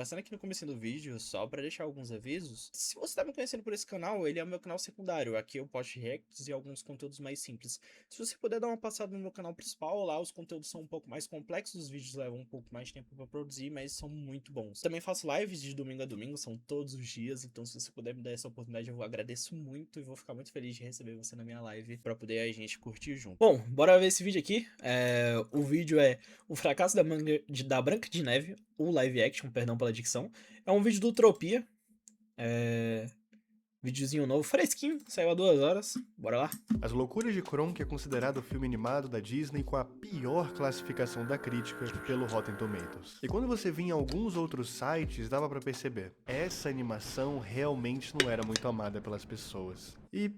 Passando aqui no começo do vídeo, só pra deixar alguns avisos. Se você tá me conhecendo por esse canal, ele é o meu canal secundário. Aqui eu posto reacts e alguns conteúdos mais simples. Se você puder dar uma passada no meu canal principal, lá os conteúdos são um pouco mais complexos, os vídeos levam um pouco mais de tempo pra produzir, mas são muito bons. Também faço lives de domingo a domingo, são todos os dias, então se você puder me dar essa oportunidade, eu agradeço muito e vou ficar muito feliz de receber você na minha live pra poder a gente curtir junto. Bom, bora ver esse vídeo aqui. O vídeo é o fracasso da Branca de Neve, o live action, perdão pela dicção. É um vídeo do Utopia. Videozinho novo, fresquinho, saiu há 2 horas. Bora lá. As Loucuras de Kronk é considerado o filme animado da Disney com a pior classificação da crítica pelo Rotten Tomatoes. E quando você via em alguns outros sites, dava pra perceber, essa animação realmente não era muito amada pelas pessoas. E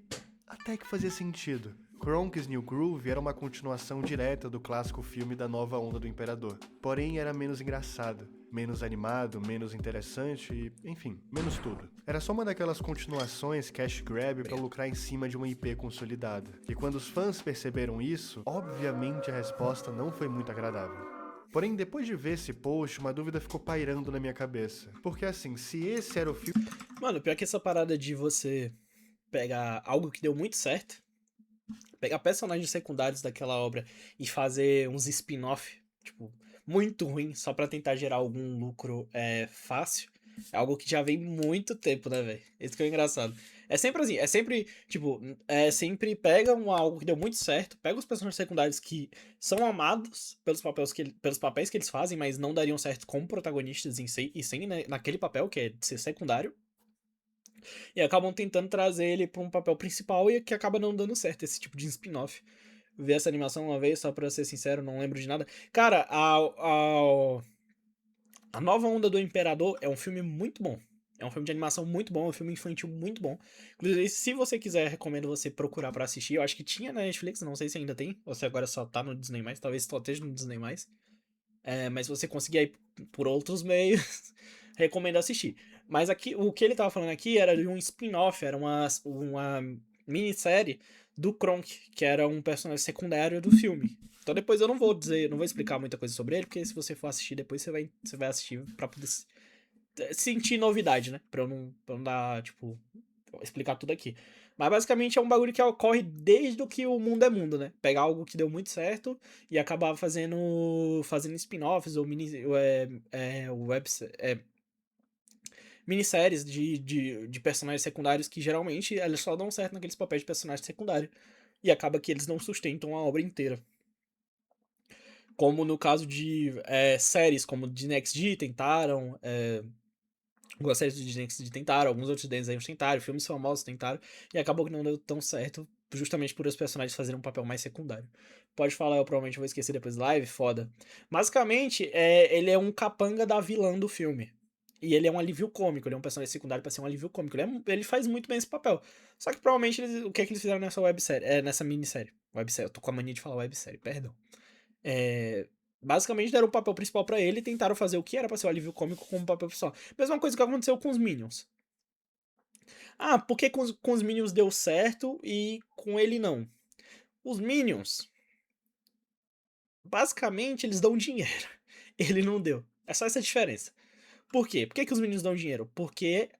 até que fazia sentido. Kronk's New Groove era uma continuação direta do clássico filme da nova onda do Imperador. Porém, era menos engraçado, menos animado, menos interessante e, enfim, menos tudo. Era só uma daquelas continuações cash grab pra lucrar em cima de uma IP consolidada. E quando os fãs perceberam isso, obviamente a resposta não foi muito agradável. Porém, depois de ver esse post, uma dúvida ficou pairando na minha cabeça. Porque assim, se esse era o filme... Mano, pior que essa parada de você pegar algo que deu muito certo, pegar personagens secundários daquela obra e fazer uns spin-off, tipo, muito ruim, só pra tentar gerar algum lucro fácil, é algo que já vem muito tempo, né, velho? Isso que é engraçado. É sempre assim, é sempre, tipo, sempre pega algo que deu muito certo, pega os personagens secundários que são amados pelos papéis que eles fazem, mas não dariam certo como protagonistas em si, e sim, né, naquele papel que é de ser secundário, e acabam tentando trazer ele pra um papel principal e que acaba não dando certo, esse tipo de spin-off. Vi essa animação uma vez, só pra ser sincero, não lembro de nada. Cara, a Nova Onda do Imperador é um filme muito bom. É um filme de animação muito bom, é um filme infantil muito bom. Inclusive, se você quiser, recomendo você procurar pra assistir. Eu acho que tinha na Netflix, não sei se ainda tem, ou se agora só tá no Disney+, talvez só esteja no Disney+. Mas se você conseguir aí por outros meios, recomendo assistir. Mas aqui, o que ele tava falando aqui era de um spin-off, era uma minissérie do Kronk, que era um personagem secundário do filme. Então depois eu não vou explicar muita coisa sobre ele, porque se você for assistir depois você vai assistir pra poder sentir novidade, né? Pra eu não dar, tipo, explicar tudo aqui. Mas basicamente é um bagulho que ocorre desde o que o mundo é mundo, né? Pegar algo que deu muito certo e acabar fazendo spin-offs ou minisséries de personagens secundários que geralmente eles só dão certo naqueles papéis de personagem secundário. E acaba que eles não sustentam a obra inteira. Como no caso de séries como de Next G tentaram, algumas séries de Disney tentaram, alguns outros desenhos tentaram, filmes famosos tentaram, e acabou que não deu tão certo, justamente por os personagens fazerem um papel mais secundário. Pode falar, eu provavelmente vou esquecer depois da live, foda. Basicamente, ele é um capanga da vilã do filme. E ele é um alívio cômico, ele é um personagem secundário pra ser um alívio cômico. Ele faz muito bem esse papel. Só que provavelmente o que é que eles fizeram nessa websérie? Nessa minissérie. Websérie, eu tô com a mania de falar websérie, perdão. É, basicamente deram o papel principal pra ele e tentaram fazer o que era pra ser o alívio cômico como papel principal. Mesma coisa que aconteceu com os Minions. Ah, por que com os Minions deu certo e com ele não? Os Minions, basicamente, eles dão dinheiro. Ele não deu. É só essa a diferença. Por quê? Por que, que os Minions dão dinheiro? Porque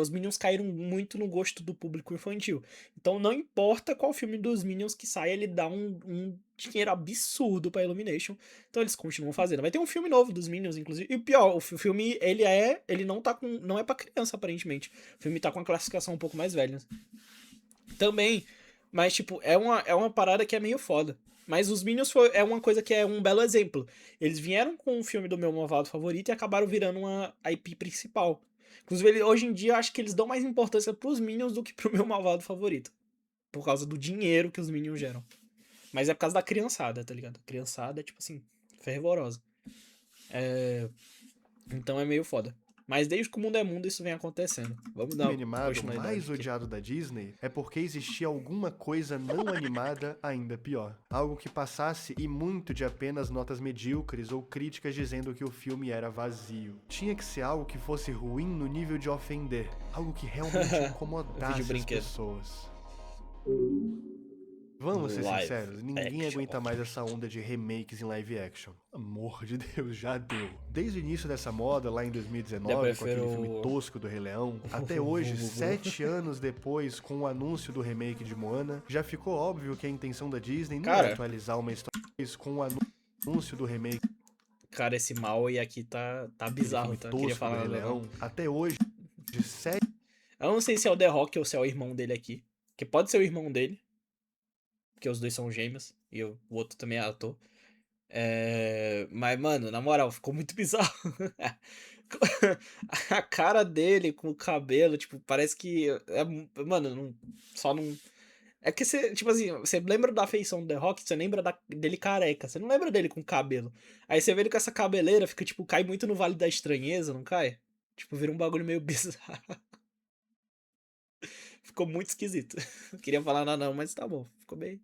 os Minions caíram muito no gosto do público infantil. Então não importa qual filme dos Minions que saia, ele dá um dinheiro absurdo pra Illumination. Então eles continuam fazendo. Vai ter um filme novo dos Minions, inclusive. E pior, o filme, ele não tá com, não é pra criança, aparentemente. O filme tá com uma classificação um pouco mais velha. Também, mas tipo, é uma parada que é meio foda. Mas os Minions é uma coisa que é um belo exemplo. Eles vieram com o filme do meu malvado favorito e acabaram virando uma IP principal. Inclusive, hoje em dia, eu acho que eles dão mais importância pros Minions do que pro meu malvado favorito. Por causa do dinheiro que os Minions geram. Mas é por causa da criançada, tá ligado? A criançada é, tipo assim, fervorosa. Então é meio foda. Mas desde que o mundo é mundo, isso vem acontecendo. Vamos dar animado continuidade mais aqui. odiado da Disney é porque existia alguma coisa não animada ainda pior. Algo que passasse e muito de apenas notas medíocres ou críticas dizendo que o filme era vazio. Tinha que ser algo que fosse ruim no nível de ofender. Algo que realmente O vídeo incomodasse as brinquedo. pessoas. Vamos ser Live sinceros, ninguém action. aguenta mais essa onda de remakes em live action. Amor de Deus, já deu. Desde o início dessa moda, lá em Eu 2019, com aquele filme prefiro. tosco do Rei Leão, até hoje, 7 anos depois, com o anúncio do remake de Moana, já ficou óbvio que a intenção da Disney não é Cara, atualizar uma história, mas com o anúncio do remake, cara, esse mal e aqui tá aquele bizarro, filme então eu não queria tosco do falar Rei nada não. Leão, até hoje, de 7 Eu não sei se é o The Rock ou se é o irmão dele aqui. Que pode ser o irmão dele, porque os dois são gêmeos, e o outro também é ator. Mas, mano, na moral, ficou muito bizarro. A cara dele com o cabelo, tipo, parece que. Mano, só não. É que você, tipo assim, você lembra da feição do The Rock, você lembra dele careca, você não lembra dele com cabelo. Aí você vê ele com essa cabeleira, fica, tipo, cai muito no Vale da Estranheza, não cai? Tipo, vira um bagulho meio bizarro. Ficou muito esquisito. Não queria falar nada não, mas tá bom. Ficou meio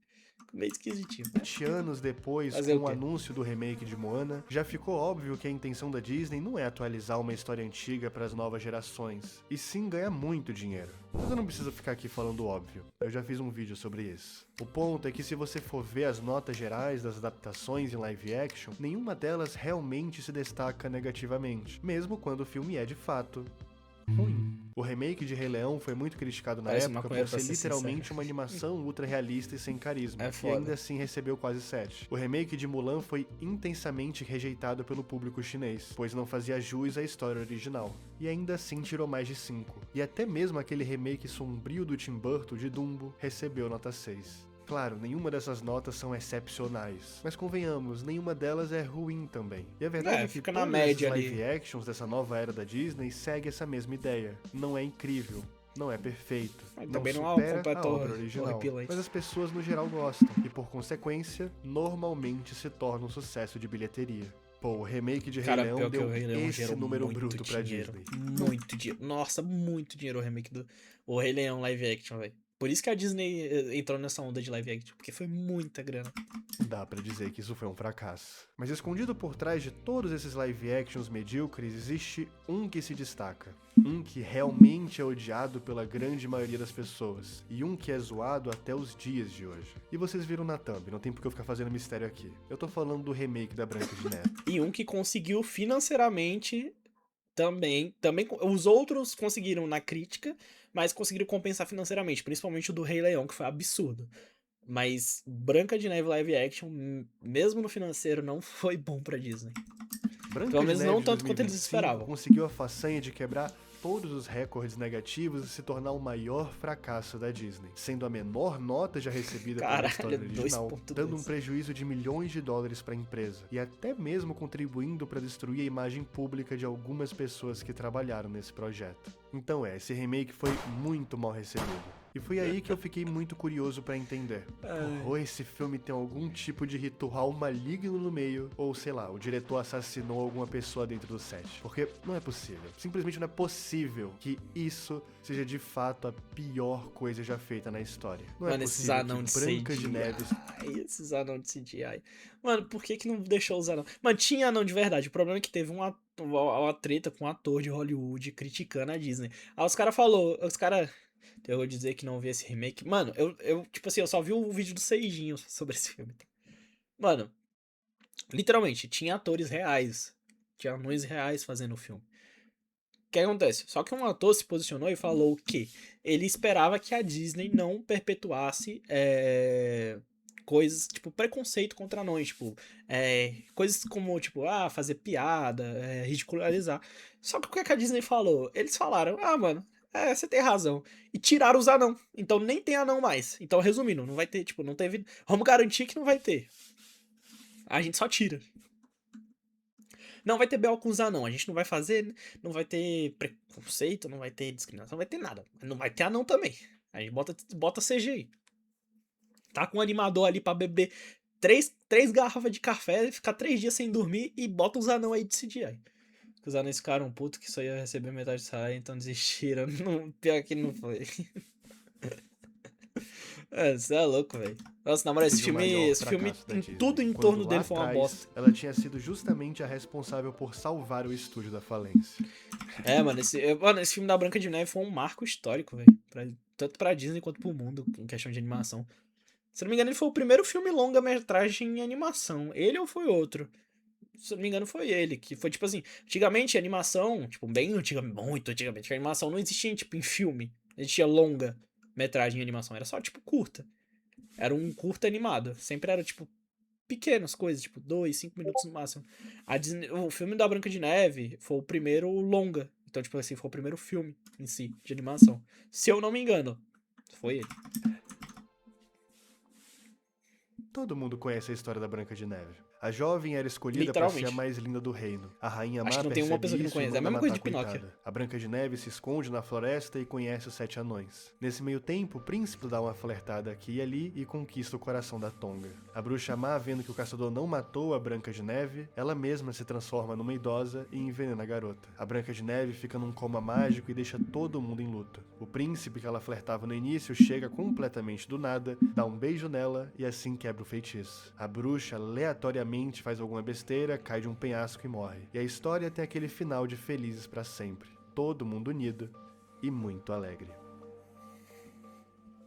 esquisitinho. 7 anos depois, Fazer o com o quê? anúncio do remake de Moana, já ficou óbvio que a intenção da Disney não é atualizar uma história antiga para as novas gerações, e sim ganhar muito dinheiro. Mas eu não preciso ficar aqui falando óbvio, eu já fiz um vídeo sobre isso. O ponto é que se você for ver as notas gerais das adaptações em live action, nenhuma delas realmente se destaca negativamente, mesmo quando o filme é de fato ruim. O remake de Rei Leão foi muito criticado na Parece um época maconheiro, por pra ser ser sincero. literalmente uma animação ultra realista e sem carisma, É e foda. ainda assim recebeu quase 7. O remake de Mulan foi intensamente rejeitado pelo público chinês, pois não fazia jus à história original, e ainda assim tirou mais de 5. E até mesmo aquele remake sombrio do Tim Burton de Dumbo recebeu nota 6. Claro, nenhuma dessas notas são excepcionais, mas convenhamos, nenhuma delas é ruim também. E a verdade é que Fica na todos esses média live ali. actions dessa nova era da Disney segue essa mesma ideia. Não é incrível, não é perfeito, Mas não também não é um supera a completo obra original, horripilante. mas as pessoas no geral gostam, e por consequência, normalmente se torna um sucesso de bilheteria. Pô, o remake de Rei Cara, Leão pior que o deu Rei Leão esse gerou número muito bruto pra dinheiro. Disney. Muito dinheiro. Nossa, muito dinheiro o remake do o Rei Leão live action, velho. Por isso que a Disney entrou nessa onda de live action, porque foi muita grana. Dá pra dizer que isso foi um fracasso. Mas escondido por trás de todos esses live actions medíocres, existe um que se destaca. Um que realmente é odiado pela grande maioria das pessoas. E um que é zoado até os dias de hoje. E vocês viram na thumb, não tem por que eu ficar fazendo mistério aqui. Eu tô falando do remake da Branca de Neve. E um que conseguiu financeiramente também os outros conseguiram na crítica, mas conseguiram compensar financeiramente, principalmente o do Rei Leão, que foi absurdo. Mas Branca de Neve live action, mesmo no financeiro, não foi bom pra Disney. Pelo Branca de menos Neve não de tanto quanto eles 2025 esperavam. conseguiu a façanha de quebrar todos os recordes negativos e se tornar o maior fracasso da Disney, sendo a menor nota já recebida pela história Caralho, original, dando um 2.2. prejuízo de milhões de dólares para a empresa e até mesmo contribuindo para destruir a imagem pública de algumas pessoas que trabalharam nesse projeto. Então esse remake foi muito mal recebido. E foi aí que eu fiquei muito curioso pra entender. Ou esse filme tem algum tipo de ritual maligno no meio, ou sei lá, o diretor assassinou alguma pessoa dentro do set. Porque não é possível. Simplesmente não é possível que isso seja de fato a pior coisa já feita na história. Não Mano, é esses possível anão que de Branca de CGI. Neve. Esses anão de CGI. Mano, por que não deixou os anão? Mano, tinha anão de verdade. O problema é que teve uma treta com um ator de Hollywood criticando a Disney. Aí os cara. Eu vou dizer que não vi esse remake. Mano, tipo assim, eu só vi o vídeo do Seijinho sobre esse filme. Mano, literalmente, tinha atores reais. Tinha anões reais fazendo o filme. O que acontece? Só que um ator se posicionou e falou que ele esperava que a Disney não perpetuasse coisas, tipo, preconceito contra anões, tipo, coisas como, tipo, fazer piada, ridicularizar. Só que o que é que a Disney falou? Eles falaram, mano, você tem razão. E tiraram os anão. Então nem tem anão mais. Então, resumindo, não vai ter, tipo, não teve. Vamos garantir que não vai ter. A gente só tira. Não vai ter BO com os anão. A gente não vai fazer. Não vai ter preconceito, não vai ter discriminação, não vai ter nada. Não vai ter anão também. A gente bota CGI. Tá com um animador ali pra beber três garrafas de café, ficar 3 dias sem dormir e bota os anão aí de CGI. Os anões ficaram putos que só ia receber metade do salário, então desistiram. Pior que não foi. Você é louco, velho. Nossa, na moral, esse De o maior filme, fracasso da tudo Disney, em quando torno lá dele foi uma atrás bosta. ela tinha sido justamente a responsável por salvar o estúdio da falência. Mano, esse filme da Branca de Neve foi um marco histórico, velho. Tanto pra Disney quanto pro mundo, em questão de animação. Se não me engano, ele foi o primeiro filme longa-metragem em animação. Ele ou foi outro? Se eu não me engano, foi ele. Que foi tipo assim: antigamente a animação, tipo, bem antigamente, muito antigamente, a animação não existia, tipo, em filme. Existia longa-metragem em animação. Era só, tipo, curta. Era um curta animado. Sempre era, tipo, pequenas coisas, tipo, 2, 5 minutos no máximo. O filme da Branca de Neve foi o primeiro longa. Então, tipo assim, foi o primeiro filme em si, de animação. Se eu não me engano, foi ele. Todo mundo conhece a história da Branca de Neve. A jovem era escolhida para ser a Literalmente. mais linda do reino. A rainha Acho má que não tem uma pessoa percebe que não isso e conhece. É a manda mesma coisa matar de a Pinóquio. coitada. A Branca de Neve se esconde na floresta e conhece os 7 anões. Nesse meio tempo, o príncipe dá uma flertada aqui e ali e conquista o coração da Tonga. A bruxa má, vendo que o caçador não matou a Branca de Neve, ela mesma se transforma numa idosa e envenena a garota. A Branca de Neve fica num coma mágico e deixa todo mundo em luto. O príncipe que ela flertava no início chega completamente do nada, dá um beijo nela e assim quebra o feitiço. A bruxa aleatoriamente faz alguma besteira, cai de um penhasco e morre. E a história tem aquele final de felizes para sempre. Todo mundo unido e muito alegre.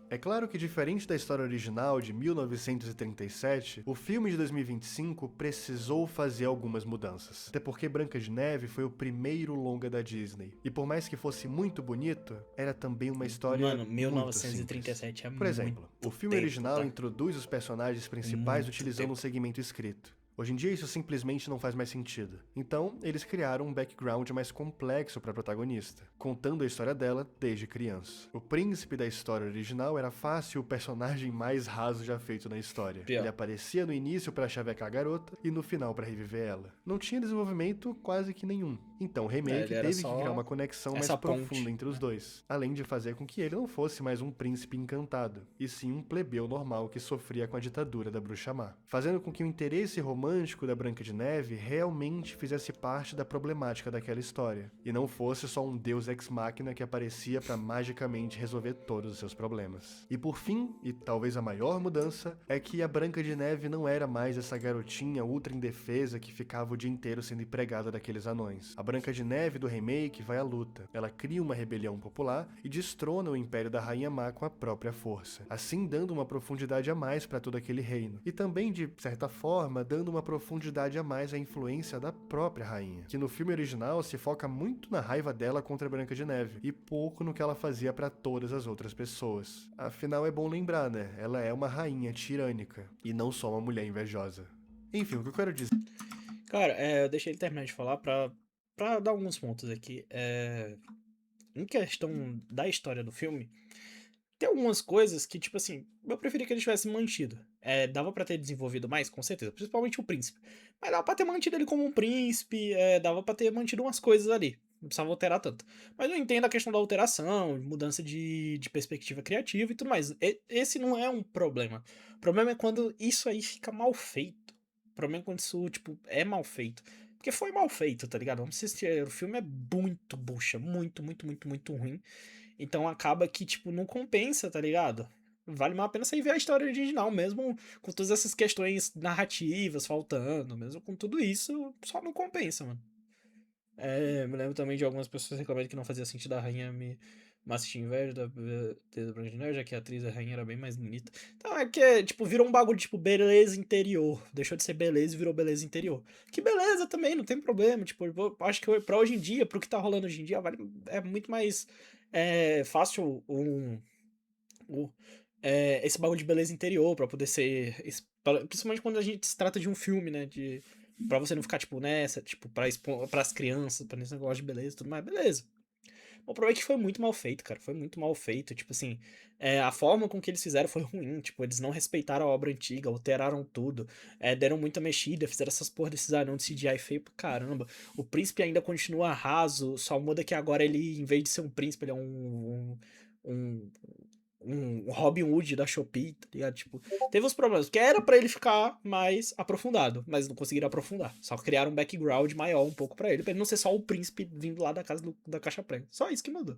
É claro que, diferente da história original de 1937, o filme de 2025 precisou fazer algumas mudanças. Até porque Branca de Neve foi o primeiro longa da Disney. E por mais que fosse muito bonito, era também uma história Mano, muito simples. 1937 é Por muito exemplo, o filme tempo, original tá? introduz os personagens principais Muito utilizando um tempo. segmento escrito. Hoje em dia isso simplesmente não faz mais sentido. Então, eles criaram um background mais complexo para a protagonista, contando a história dela desde criança. O príncipe da história original era fácil o personagem mais raso já feito na história. Pior. Ele aparecia no início para chavecar a garota e no final para reviver ela. Não tinha desenvolvimento quase que nenhum. Então o remake Ele era teve que criar só uma conexão mais essa profunda ponte, entre os né? dois, além de fazer com que ele não fosse mais um príncipe encantado, e sim um plebeu normal que sofria com a ditadura da bruxa má, fazendo com que o interesse romântico da Branca de Neve realmente fizesse parte da problemática daquela história, e não fosse só um deus ex-máquina que aparecia para magicamente resolver todos os seus problemas. E por fim, e talvez a maior mudança, é que a Branca de Neve não era mais essa garotinha ultra indefesa que ficava o dia inteiro sendo empregada daqueles anões. A Branca de Neve do remake vai à luta. Ela cria uma rebelião popular e destrona o Império da Rainha Má com a própria força, assim dando uma profundidade a mais para todo aquele reino. E também, de certa forma, dando uma profundidade a mais à influência da própria rainha, que no filme original se foca muito na raiva dela contra a Branca de Neve e pouco no que ela fazia para todas as outras pessoas. Afinal, é bom lembrar, né? Ela é uma rainha tirânica e não só uma mulher invejosa. Enfim, o que eu quero dizer. Cara, eu deixei ele terminar de falar pra dar alguns pontos aqui. Em questão da história do filme, tem algumas coisas que, tipo assim, eu preferia que ele tivesse mantido. Dava pra ter desenvolvido mais, com certeza, principalmente o príncipe. Mas dava pra ter mantido ele como um príncipe, dava pra ter mantido umas coisas ali. Não precisava alterar tanto. Mas eu entendo a questão da alteração, mudança de perspectiva criativa e tudo mais. Esse não é um problema. O problema é quando isso aí fica mal feito. O problema é quando isso, tipo, é mal feito. Porque foi mal feito, tá ligado? Vamos assistir. O filme é muito bucha. Muito, muito, muito, muito ruim. Então acaba que, tipo, não compensa, tá ligado? Vale mais a pena você ver a história original, mesmo com todas essas questões narrativas faltando, mesmo com tudo isso, só não compensa, mano. Me lembro também de algumas pessoas reclamando que não fazia sentido a rainha me assistir inveja da Branca de Neve, já que a atriz, a rainha, era bem mais bonita. Então é que, tipo, virou um bagulho, tipo, beleza interior. Deixou de ser beleza e virou beleza interior. Que beleza também, não tem problema. Tipo, eu acho que pra hoje em dia, pro que tá rolando hoje em dia, é muito mais fácil esse bagulho de beleza interior pra poder ser. Principalmente quando a gente se trata de um filme, né? Pra você não ficar, tipo, nessa, tipo, pras crianças, pra esse negócio de beleza e tudo mais, beleza. O problema é que foi muito mal feito, cara. Foi muito mal feito. Tipo assim, a forma com que eles fizeram foi ruim. Tipo, eles não respeitaram a obra antiga, alteraram tudo. Deram muita mexida, fizeram essas porra desses anão de CGI feio pra caramba. O príncipe ainda continua raso, só muda que agora ele, em vez de ser um príncipe, ele é um, um Robin Hood da Shopee, tá ligado? Tipo, teve uns problemas, que era pra ele ficar mais aprofundado, mas não conseguiram aprofundar. Só criaram um background maior um pouco pra ele não ser só o príncipe vindo lá da casa da Caixa Prega. Só isso que mudou.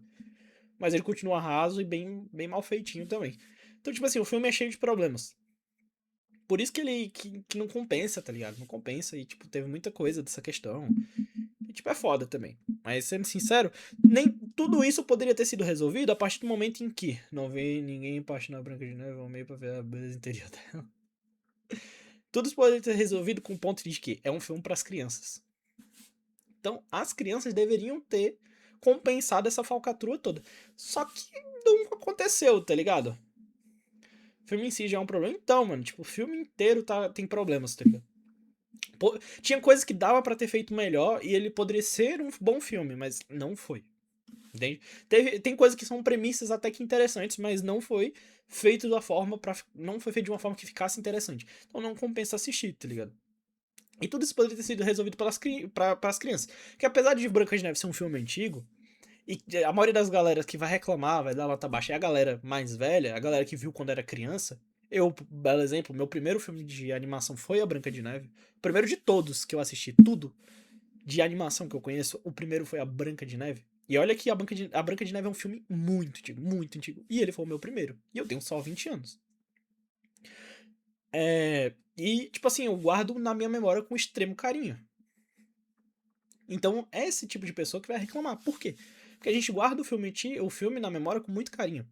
Mas ele continua raso e bem mal feitinho também. Então, tipo assim, o filme é cheio de problemas. Por isso que ele que não compensa, tá ligado? Não compensa e, tipo, teve muita coisa dessa questão. E, tipo, é foda também. Mas, sendo sincero, nem Tudo isso poderia ter sido resolvido a partir do momento em que não vê ninguém apaixonar a Branca de Neve, ao meio pra ver a beleza interior dela. Tudo isso poderia ter resolvido com o ponto de que é um filme pras crianças. Então, as crianças deveriam ter compensado essa falcatrua toda. Só que não aconteceu, tá ligado? O filme em si já é um problema. Então, mano, tipo, o filme inteiro tem problemas, tá ligado? Tinha coisas que dava pra ter feito melhor e ele poderia ser um bom filme, mas não foi. Entende? Tem coisas que são premissas até que interessantes, mas não foi feito não foi feito de uma forma que ficasse interessante. Então não compensa assistir, tá ligado? E tudo isso poderia ter sido resolvido pras crianças. Que apesar de Branca de Neve ser um filme antigo, e a maioria das galeras que vai reclamar, vai dar nota baixa, é a galera mais velha, a galera que viu quando era criança. Eu, belo exemplo, meu primeiro filme de animação foi a Branca de Neve. O primeiro de todos que eu assisti, tudo de animação que eu conheço, o primeiro foi a Branca de Neve. E olha que a Branca de Neve é um filme muito antigo, muito antigo. E ele foi o meu primeiro. E eu tenho só 20 anos. E, tipo assim, eu guardo na minha memória com extremo carinho. Então, é esse tipo de pessoa que vai reclamar. Por quê? Porque a gente guarda o filme na memória com muito carinho.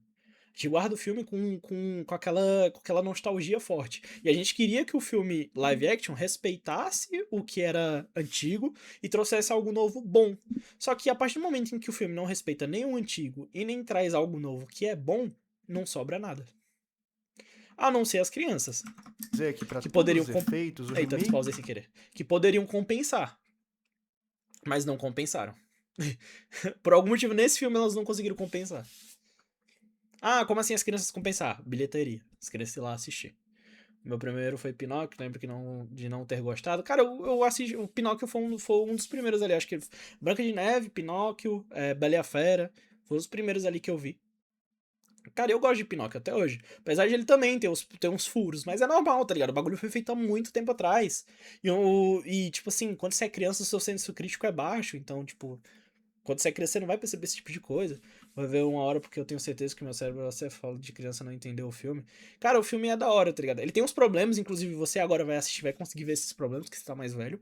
A gente guarda o filme com aquela nostalgia forte. E a gente queria que o filme live action respeitasse o que era antigo e trouxesse algo novo bom. Só que a partir do momento em que o filme não respeita nem o antigo e nem traz algo novo que é bom, não sobra nada. A não ser as crianças. Dizer que para Que todos poderiam os efeitos, o Eita, remake pausei sem querer. Que poderiam compensar. Mas não compensaram. Por algum motivo, nesse filme elas não conseguiram compensar. Ah, como assim as crianças compensar? Bilheteria. As crianças ir lá assistir. Meu primeiro foi Pinóquio, lembro de não ter gostado. Cara, eu assisti. O Pinóquio foi um dos primeiros ali. Acho que Branca de Neve, Pinóquio, Bela e a Fera. Foram os primeiros ali que eu vi. Cara, eu gosto de Pinóquio até hoje. Apesar de ele também ter uns furos, mas é normal, tá ligado? O bagulho foi feito há muito tempo atrás. E tipo assim, quando você é criança, o seu senso crítico é baixo. Então, tipo, quando você é criança, você não vai perceber esse tipo de coisa. Vai ver uma hora, porque eu tenho certeza que meu cérebro, você fala de criança, não entendeu o filme. Cara, o filme é da hora, tá ligado? Ele tem uns problemas, inclusive você agora vai assistir, vai conseguir ver esses problemas, que você tá mais velho.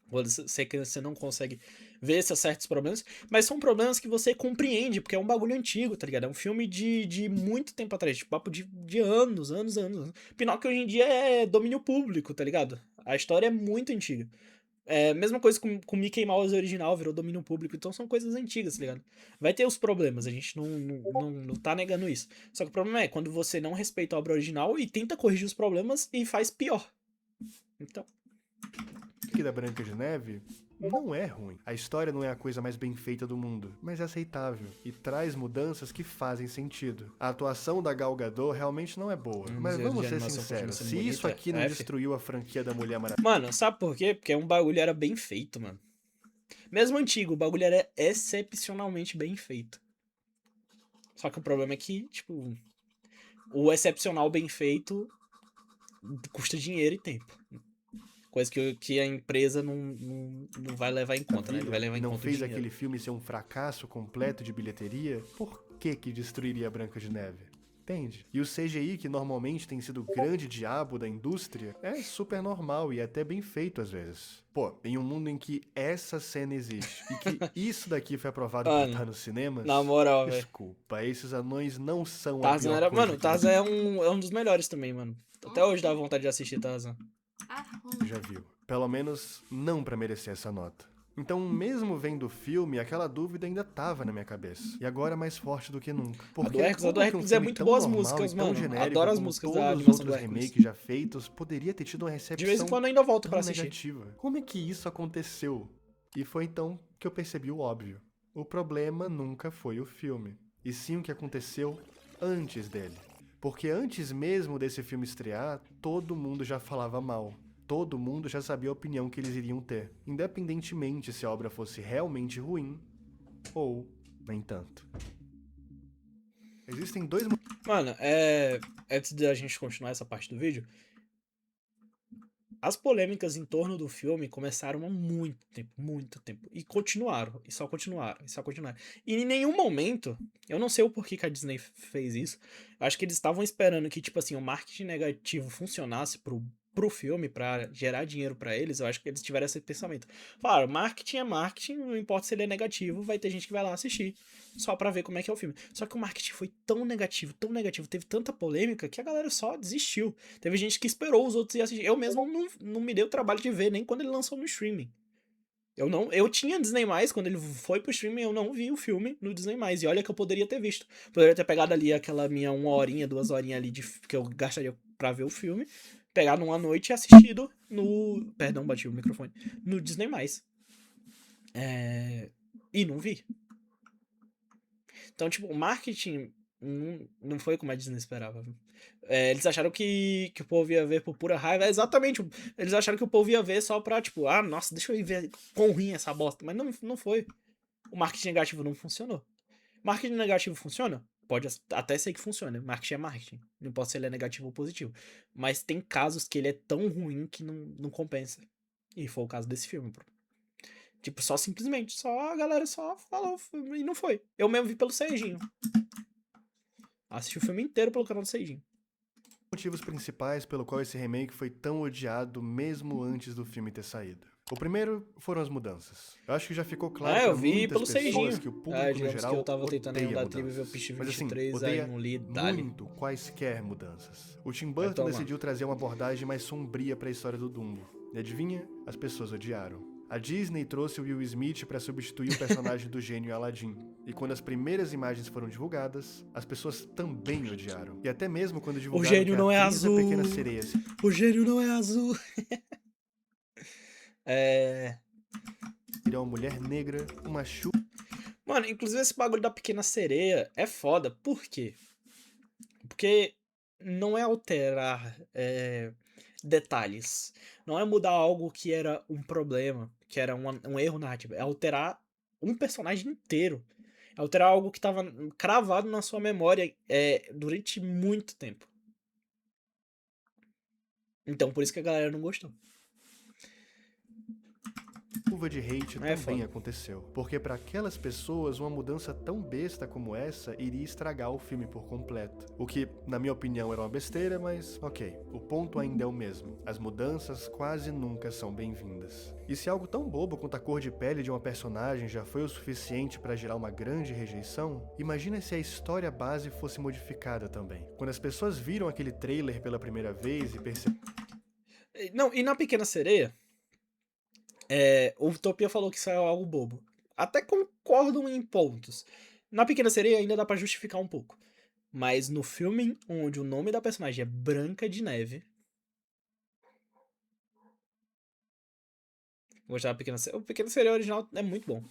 Quando você é criança, você não consegue ver esses certos problemas. Mas são problemas que você compreende, porque é um bagulho antigo, tá ligado? É um filme de muito tempo atrás, tipo, papo de anos, anos, anos, anos. Pinóquio hoje em dia é domínio público, tá ligado? A história é muito antiga. Mesma coisa com Mickey Mouse original, virou domínio público, então são coisas antigas, tá ligado? Vai ter os problemas, a gente não tá negando isso. Só que o problema é quando você não respeita a obra original e tenta corrigir os problemas e faz pior. Então. aqui da Branca de Neve não é ruim. A história não é a coisa mais bem feita do mundo, mas é aceitável e traz mudanças que fazem sentido. A atuação da Gal Gadot realmente não é boa, mas vamos ser sinceros, se isso aqui não destruiu a franquia da Mulher Maravilha... Mano, sabe por quê? Porque um bagulho era bem feito, mano. Mesmo antigo, o bagulho era excepcionalmente bem feito. Só que o problema é que, tipo, o excepcional bem feito custa dinheiro e tempo. Coisa que a empresa não vai levar em conta, né? Ele vai levar em não conta o fez dinheiro. aquele filme ser um fracasso completo de bilheteria, por que destruiria a Branca de Neve? Entende? E o CGI, que normalmente tem sido o grande diabo da indústria, é super normal e até bem feito às vezes. Pô, em um mundo em que essa cena existe e que isso daqui foi aprovado pra estar nos cinemas... Na moral, velho. Desculpa, esses anões não são Tarzan a pior era... coisa Mano, que Tarzan é um dos melhores também, mano. Até hoje dá vontade de assistir Tarzan. já viu. Pelo menos não pra merecer essa nota. Então, mesmo vendo o filme, aquela dúvida ainda tava na minha cabeça. E agora é mais forte do que nunca. Porque a do Hércules é muito boas músicas, mano. Adoro as músicas da animação do Hércules. Remakes já feitos, poderia ter tido uma recepção de vez em quando eu ainda volto pra assistir. Negativa. Como é que isso aconteceu? E foi então que eu percebi o óbvio. O problema nunca foi o filme, e sim o que aconteceu antes dele. Porque antes mesmo desse filme estrear, todo mundo já falava mal. Todo mundo já sabia a opinião que eles iriam ter, independentemente se a obra fosse realmente ruim ou nem tanto. Existem dois... Mano, antes da gente continuar essa parte do vídeo, as polêmicas em torno do filme começaram há muito tempo. E continuaram, e só continuaram, e só continuaram. E em nenhum momento, eu não sei o porquê que a Disney fez isso, eu acho que eles estavam esperando que, tipo assim, o marketing negativo funcionasse pro filme, pra gerar dinheiro pra eles, eu acho que eles tiveram esse pensamento. Claro, marketing é marketing, não importa se ele é negativo, vai ter gente que vai lá assistir só pra ver como é que é o filme. Só que o marketing foi tão negativo, teve tanta polêmica que a galera só desistiu. Teve gente que esperou os outros ir assistir. Eu mesmo não me dei o trabalho de ver nem quando ele lançou no streaming. Eu tinha Disney+, quando ele foi pro streaming, eu não vi o filme no Disney+, e olha que eu poderia ter visto. Poderia ter pegado ali aquela minha 1 horinha, 2 horinhas ali que eu gastaria pra ver o filme, pegado numa noite e assistido no... Perdão, bati o microfone. No Disney+. E não vi. Então, tipo, o marketing não foi como a Disney esperava. Eles acharam que o povo ia ver por pura raiva. Exatamente. Eles acharam que o povo ia ver só pra, tipo, ah, nossa, deixa eu ir ver quão ruim é essa bosta. Mas não foi. O marketing negativo não funcionou. Marketing negativo funciona? Pode até ser que funcione. Marketing é marketing. Não importa se ele é negativo ou positivo. Mas tem casos que ele é tão ruim que não compensa. E foi o caso desse filme, bro. Tipo, só simplesmente, só a galera só falou e não foi. Eu mesmo vi pelo Seijinho. Assisti o filme inteiro pelo canal do Seijinho. Motivos principais pelo qual esse remake foi tão odiado mesmo antes do filme ter saído. O primeiro foram as mudanças. Eu acho que já ficou claro Eu pra vi muitas pelo pessoas Seijinho. que o público no Digamos geral que eu tava tentando odeia andar a tribo e ver o mudanças. Piche Mas assim, 23, aí odeia não li dali. muito quaisquer mudanças. O Tim Vai Burton tomar. decidiu trazer uma abordagem mais sombria pra história do Dumbo. E adivinha? As pessoas odiaram. A Disney trouxe o Will Smith para substituir o personagem do gênio Aladdin. E quando as primeiras imagens foram divulgadas, as pessoas também odiaram. E até mesmo quando divulgaram gênio que não é a atriz da azul. Pequena Sereia O gênio não é azul. seria uma mulher negra, uma chuva. Mano, inclusive esse bagulho da Pequena Sereia é foda. Por quê? Porque não é alterar detalhes. Não é mudar algo que era um problema, que era um erro narrativo. É alterar um personagem inteiro. É alterar algo que tava cravado na sua memória durante muito tempo. Então, por isso que a galera não gostou. Chuva de hate É também foda. aconteceu. Porque para aquelas pessoas, uma mudança tão besta como essa iria estragar o filme por completo. O que, na minha opinião, era uma besteira, mas ok. O ponto ainda é o mesmo. As mudanças quase nunca são bem-vindas. E se algo tão bobo quanto a cor de pele de uma personagem já foi o suficiente para gerar uma grande rejeição, imagina se a história base fosse modificada também. Quando as pessoas viram aquele trailer pela primeira vez e perceberam... Não, e na Pequena Sereia, o Utopia falou que isso é algo bobo. Até concordo em pontos. Na Pequena Sereia ainda dá pra justificar um pouco. Mas no filme onde o nome da personagem é Branca de Neve. Vou mostrar a Pequena Sereia. O Pequena Sereia original é muito bom.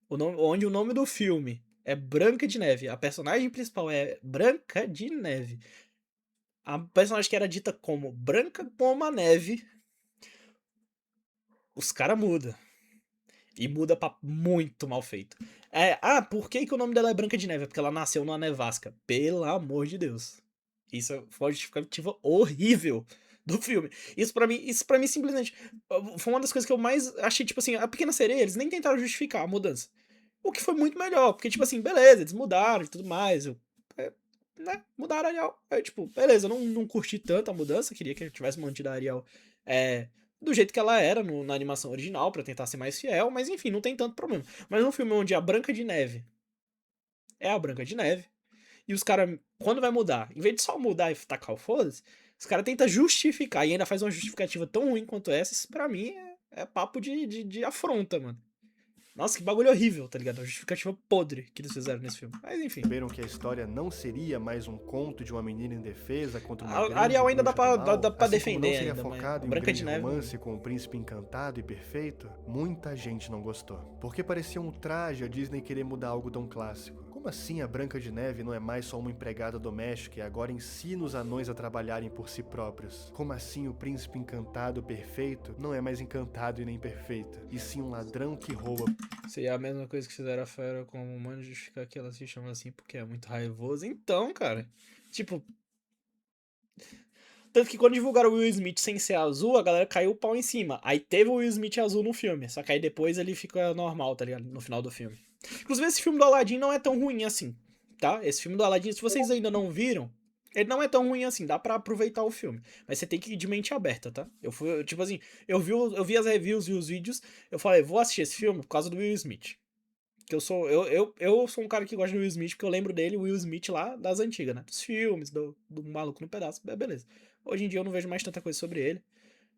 Onde o nome do filme é Branca de Neve. A personagem principal é Branca de Neve. A personagem que era dita como Branca como a Neve. Os caras mudam. E muda pra muito mal feito. Por que o nome dela é Branca de Neve? É porque ela nasceu numa nevasca. Pelo amor de Deus. Isso foi uma justificativa horrível do filme. Isso pra mim simplesmente foi uma das coisas que eu mais achei, tipo assim, a Pequena Sereia, eles nem tentaram justificar a mudança. O que foi muito melhor, porque, tipo assim, beleza, eles mudaram e tudo mais. Mudaram a Ariel. Aí, tipo, beleza, eu não curti tanto a mudança, queria que eu tivesse mantido a Ariel do jeito que ela era na animação original, pra tentar ser mais fiel, mas enfim, não tem tanto problema. Mas num filme onde a Branca de Neve é a Branca de Neve, e os caras, quando vai mudar, em vez de só mudar e tacar o foda-se, os caras tentam justificar, e ainda faz uma justificativa tão ruim quanto essa, isso pra mim é papo de afronta, mano. Nossa, que bagulho horrível, tá ligado? A justificativa podre que eles fizeram nesse filme. Mas enfim. Perceberam que a história não seria mais um conto de uma menina indefesa contra uma A grande Ariel ainda dá bruxa do mal, dá pra assim como defender não seria ainda, mas focado a em um Branca grande de Neve romance com um príncipe encantado e perfeito, muita gente não gostou. Porque parecia um traje a Disney querer mudar algo tão clássico. Como assim a Branca de Neve não é mais só uma empregada doméstica e agora ensina os anões a trabalharem por si próprios? Como assim o príncipe encantado perfeito não é mais encantado e nem perfeito, e sim um ladrão que rouba? Seria a mesma coisa que fizeram a Fera com o humano, justificar que ela se chama assim porque é muito raivoso. Então, cara, tipo... Tanto que quando divulgaram o Will Smith sem ser azul, a galera caiu o pau em cima. Aí teve o Will Smith azul no filme, só que aí depois ele fica normal, tá ligado? No final do filme. Inclusive, esse filme do Aladdin não é tão ruim assim, tá? Esse filme do Aladdin, se vocês ainda não viram, Ele não é tão ruim assim, dá pra aproveitar o filme. Mas você tem que ir de mente aberta, tá? Eu fui, tipo assim, eu vi as reviews e os vídeos, eu falei, vou assistir esse filme por causa do Will Smith. Que eu sou um cara que gosta do Will Smith, porque eu lembro dele, o Will Smith lá das antigas, né? Dos filmes, do Maluco no Pedaço, beleza. Hoje em dia eu não vejo mais tanta coisa sobre ele.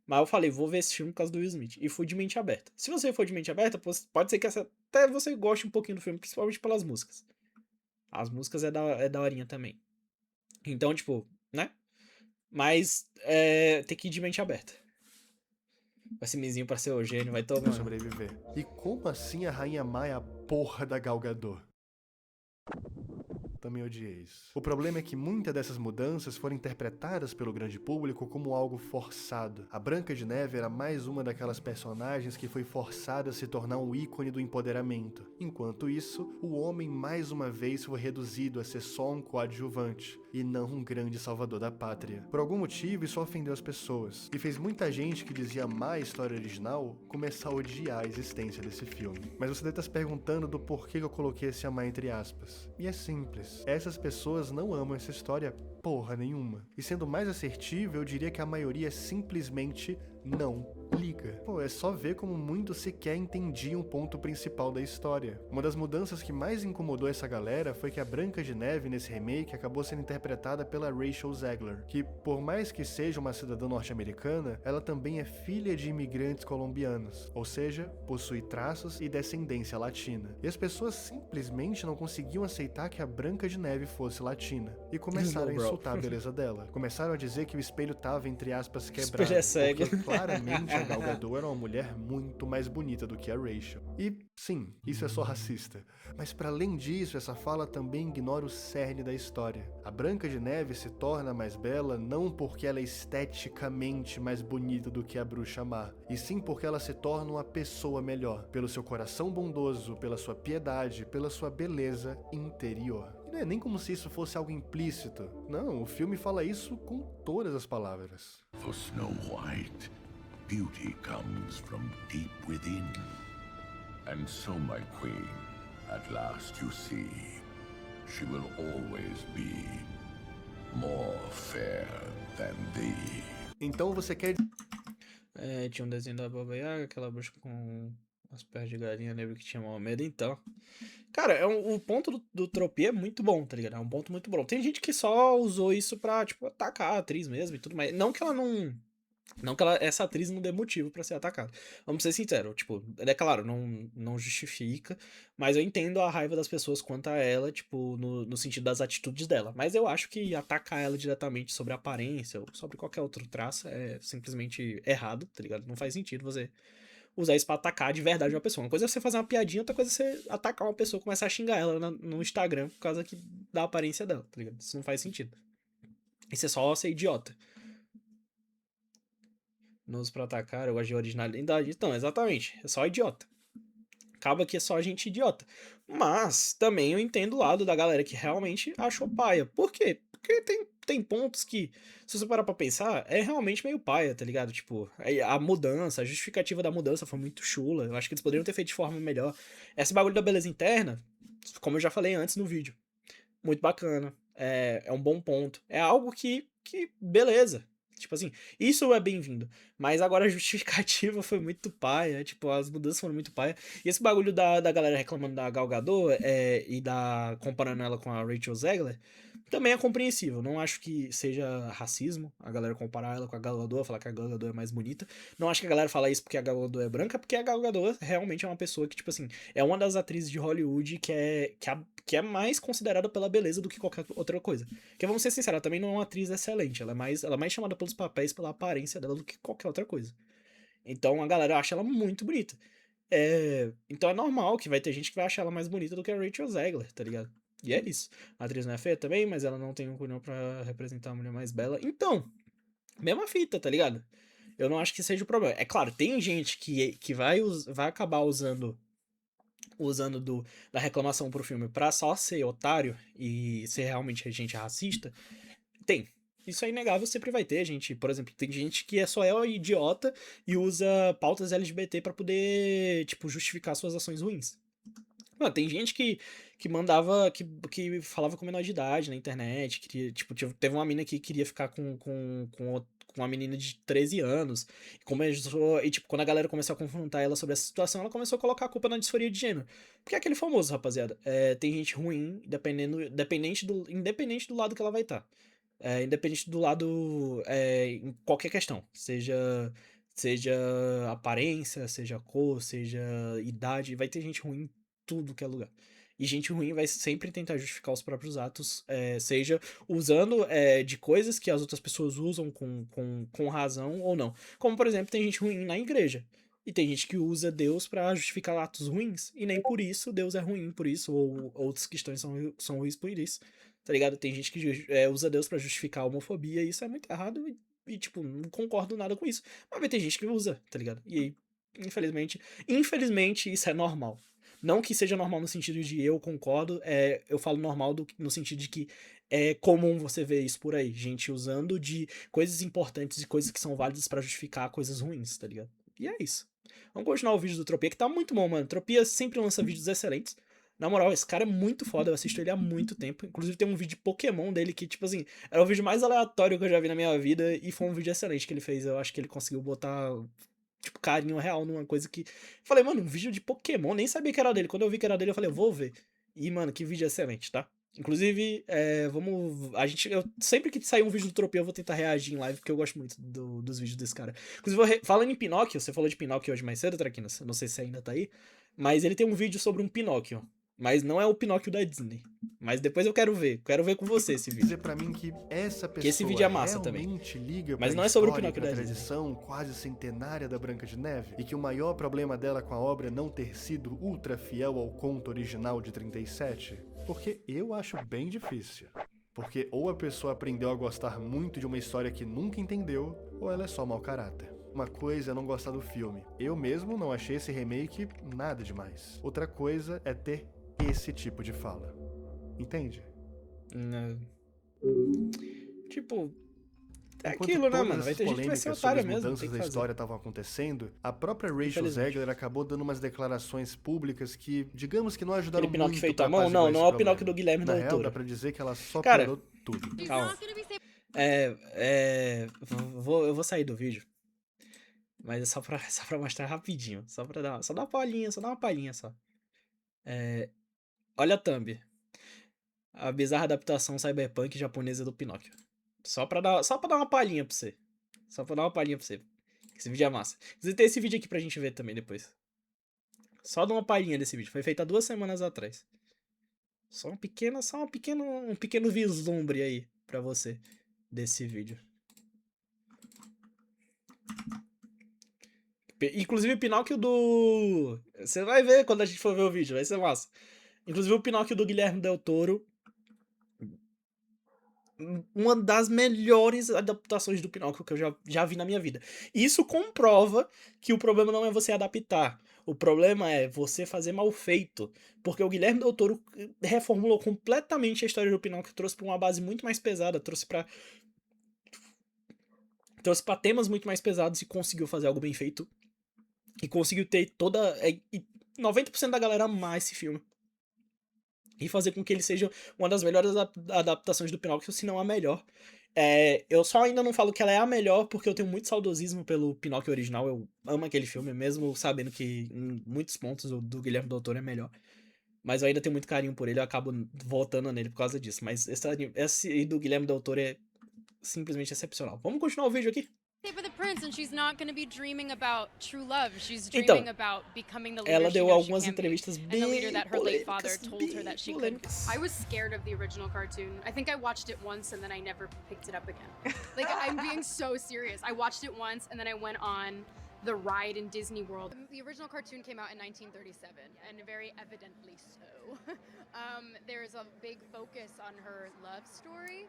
Mas eu falei, vou ver esse filme por causa do Will Smith. E fui de mente aberta. Se você for de mente aberta, pode ser que até você goste um pouquinho do filme, principalmente pelas músicas. As músicas é daorinha também. Então, tipo, né? Mas tem que ir de mente aberta. Vai ser mizinho pra ser o gênio, vai tomar. sobreviver. E como assim a Rainha Má é a porra da Gal Gadot? Também odiei isso. O problema é que muitas dessas mudanças foram interpretadas pelo grande público como algo forçado. A Branca de Neve era mais uma daquelas personagens que foi forçada a se tornar um ícone do empoderamento. Enquanto isso, o homem mais uma vez foi reduzido a ser só um coadjuvante, e não um grande salvador da pátria. Por algum motivo, isso ofendeu as pessoas, e fez muita gente que dizia amar a história original começar a odiar a existência desse filme. Mas você deve estar se perguntando do porquê que eu coloquei esse amar entre aspas. E é simples. Essas pessoas não amam essa história porra nenhuma. E sendo mais assertivo, eu diria que a maioria simplesmente não liga. Pô, é só ver como muito sequer entendiam o ponto principal da história. Uma das mudanças que mais incomodou essa galera foi que a Branca de Neve nesse remake acabou sendo interpretada pela Rachel Zegler, que por mais que seja uma cidadã norte-americana, ela também é filha de imigrantes colombianos, ou seja, possui traços e descendência latina. E as pessoas simplesmente não conseguiam aceitar que a Branca de Neve fosse latina, e começaram a insultar a beleza dela. Começaram a dizer que o espelho tava, entre aspas, quebrado, Espelho é cego. porque claramente a Gal Gadot era uma mulher muito mais bonita do que a Rachel. E, sim, isso é só racista. Mas para além disso, essa fala também ignora o cerne da história. A Branca de Neve se torna mais bela não porque ela é esteticamente mais bonita do que a Bruxa Má, e sim porque ela se torna uma pessoa melhor, pelo seu coração bondoso, pela sua piedade, pela sua beleza interior. E não é nem como se isso fosse algo implícito. Não, o filme fala isso com todas as palavras. For Snow White, beauty comes from deep within. And so, my queen, at last you see, she will always be more fair than thee. Então você quer Tinha um desenho da Baba Yaga, aquela bruxa com as pernas de galinha, lembra que tinha mal medo, então. Cara, o ponto do tropê é muito bom, tá ligado? É um ponto muito bom. Tem gente que só usou isso pra, tipo, atacar a atriz mesmo e tudo mais. Não que ela não. Não que essa atriz não dê motivo pra ser atacada. Vamos ser sinceros, tipo, é claro, não justifica, mas eu entendo a raiva das pessoas quanto a ela, tipo, no sentido das atitudes dela. Mas eu acho que atacar ela diretamente sobre a aparência ou sobre qualquer outro traço é simplesmente errado, tá ligado? Não faz sentido você usar isso pra atacar de verdade uma pessoa. Uma coisa é você fazer uma piadinha, outra coisa é você atacar uma pessoa, começar a xingar ela no Instagram por causa da aparência dela, tá ligado? Isso não faz sentido. Isso é só ser idiota. Não uso pra atacar, eu gosto de originalidade. Então, exatamente. É só idiota. Acaba que é só gente idiota. Mas também eu entendo o lado da galera que realmente achou paia. Por quê? Porque tem pontos que, se você parar pra pensar, é realmente meio paia, tá ligado? Tipo, a mudança, a justificativa da mudança foi muito chula. Eu acho que eles poderiam ter feito de forma melhor. Esse bagulho da beleza interna, como eu já falei antes no vídeo, muito bacana. É um bom ponto. É algo que beleza. Tipo assim, isso é bem-vindo. Mas agora a justificativa foi muito paia. Tipo, as mudanças foram muito paia. E esse bagulho da galera reclamando da Gal Gadot e comparando ela com a Rachel Zegler também é compreensível. Não acho que seja racismo a galera comparar ela com a Gal Gadot, falar que a Gal Gadot é mais bonita. Não acho que a galera fala isso porque a Gal Gadot é branca, porque a Gal Gadot realmente é uma pessoa que, tipo assim, é uma das atrizes de Hollywood que é mais considerada pela beleza do que qualquer outra coisa. Porque vamos ser sinceros, ela também não é uma atriz excelente. Ela é mais chamada pelos papéis, pela aparência dela do que qualquer outra coisa. Então a galera acha ela muito bonita. Então é normal que vai ter gente que vai achar ela mais bonita do que a Rachel Zegler, tá ligado? E é isso. A atriz não é feia também, mas ela não tem um culhão pra representar a mulher mais bela. Então, mesma fita, tá ligado? Eu não acho que seja o problema. É claro, tem gente que vai acabar usando da reclamação pro filme pra só ser otário e ser realmente gente racista. Tem. Isso é inegável, sempre vai ter, gente. Por exemplo, tem gente que só é idiota e usa pautas LGBT pra poder, tipo, justificar suas ações ruins. Mano, tem gente que mandava, que falava com menor de idade na internet, queria, tipo, teve uma mina que queria ficar com uma menina de 13 anos, e tipo, quando a galera começou a confrontar ela sobre essa situação, ela começou a colocar a culpa na disforia de gênero. Porque é aquele famoso, rapaziada, tem gente ruim, independente do lado que ela vai estar. Independente do lado, em qualquer questão, seja aparência, seja cor, seja idade, vai ter gente ruim em tudo que é lugar. E gente ruim vai sempre tentar justificar os próprios atos, seja usando de coisas que as outras pessoas usam com razão ou não. Como, por exemplo, tem gente ruim na igreja. E tem gente que usa Deus pra justificar atos ruins. E nem por isso Deus é ruim por isso, ou outras questões são ruins por isso. Tá ligado? Tem gente que usa Deus pra justificar a homofobia, e isso é muito errado. Tipo, não concordo nada com isso. Mas vai ter gente que usa, tá ligado? E aí, infelizmente, isso é normal. Não que seja normal no sentido de eu concordo, eu falo normal no sentido de que é comum você ver isso por aí. Gente usando de coisas importantes e coisas que são válidas pra justificar coisas ruins, tá ligado? E é isso. Vamos continuar o vídeo do Tropia, que tá muito bom, mano. Tropia sempre lança vídeos excelentes. Na moral, esse cara é muito foda, eu assisto ele há muito tempo. Inclusive tem um vídeo de Pokémon dele que, tipo assim, era o vídeo mais aleatório que eu já vi na minha vida e foi um vídeo excelente que ele fez. Eu acho que ele conseguiu botar, tipo, carinho real numa coisa que... Falei, mano, um vídeo de Pokémon, nem sabia que era dele. Quando eu vi que era dele, eu falei, eu vou ver. E, mano, que vídeo excelente, tá? Inclusive, vamos... sempre que sair um vídeo do Tropia, eu vou tentar reagir em live, porque eu gosto muito dos vídeos desse cara. Inclusive, falando em Pinóquio, você falou de Pinóquio hoje mais cedo, Traquinas? Eu não sei se você ainda tá aí. Mas ele tem um vídeo sobre um Pinóquio. Mas não é o Pinóquio da Disney. Mas depois eu quero ver. Quero ver com você esse vídeo. Dizer pra mim que essa pessoa Que esse vídeo é massa também. realmente liga Mas pra não é sobre o história e Pinóquio pra da Disney. tradição quase centenária da Branca de Neve? E que o maior problema dela com a obra é não ter sido ultra fiel ao conto original de 37? Porque eu acho bem difícil. Porque ou a pessoa aprendeu a gostar muito de uma história que nunca entendeu, ou ela é só mau caráter. Uma coisa é não gostar do filme. Eu mesmo não achei esse remake nada demais. Outra coisa é ter esse tipo de fala. Entende? Tipo, é Enquanto aquilo, né, todas mano? Vai essas ter gente que vai ser polêmicas otária sobre as mesmo, tem mudanças que da fazer. história estavam acontecendo, a própria Rachel Infelizmente. Zegler acabou dando umas declarações públicas que, digamos que não ajudaram Aquele Pinóquio muito feito pra à mão? apaziguar Não, esse não é o problema. Pinóquio do Guilherme Na Del real, Toro. dá pra dizer que ela só Cara, piorou tudo. calma. Eu vou sair do vídeo. Mas é só pra, só pra mostrar rapidinho. Só dar uma palhinha, só dar uma palhinha só. Olha a thumb. A bizarra adaptação cyberpunk japonesa do Pinóquio. Só pra dar uma palhinha pra você. Só pra dar uma palhinha pra você. Esse vídeo é massa. Inclusive tem esse vídeo aqui pra gente ver também depois. Só dar uma palhinha desse vídeo. Foi feito há 2 semanas atrás. Só um pequeno vislumbre aí pra você desse vídeo. Inclusive o Pinóquio do... Você vai ver quando a gente for ver o vídeo, vai ser massa. Inclusive o Pinóquio do Guilherme Del Toro. Uma das melhores adaptações do Pinóquio que eu já vi na minha vida. Isso comprova que o problema não é você adaptar. O problema é você fazer mal feito. Porque o Guilherme Del Toro reformulou completamente a história do Pinóquio, trouxe pra uma base muito mais pesada, trouxe pra temas muito mais pesados e conseguiu fazer algo bem feito. E conseguiu ter 90% da galera amar esse filme. E fazer com que ele seja uma das melhores adaptações do Pinóquio, se não a melhor. Eu só ainda não falo que ela é a melhor, porque eu tenho muito saudosismo pelo Pinóquio original. Eu amo aquele filme, mesmo sabendo que em muitos pontos o do Guilherme Del Toro é melhor. Mas eu ainda tenho muito carinho por ele, eu acabo voltando nele por causa disso. Mas esse do Guilherme Del Toro é simplesmente excepcional. Vamos continuar o vídeo aqui? Então, ela deu algumas entrevistas bem polêmicas. I was scared of the original cartoon. I think I watched it once and then I never picked it up again. Like, I'm being so serious. I watched it once and then I went on the ride in Disney World. The original cartoon came out in 1937, and very evidently so. There's a big focus on her love story.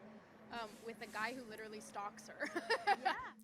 With a guy who literally stalks her.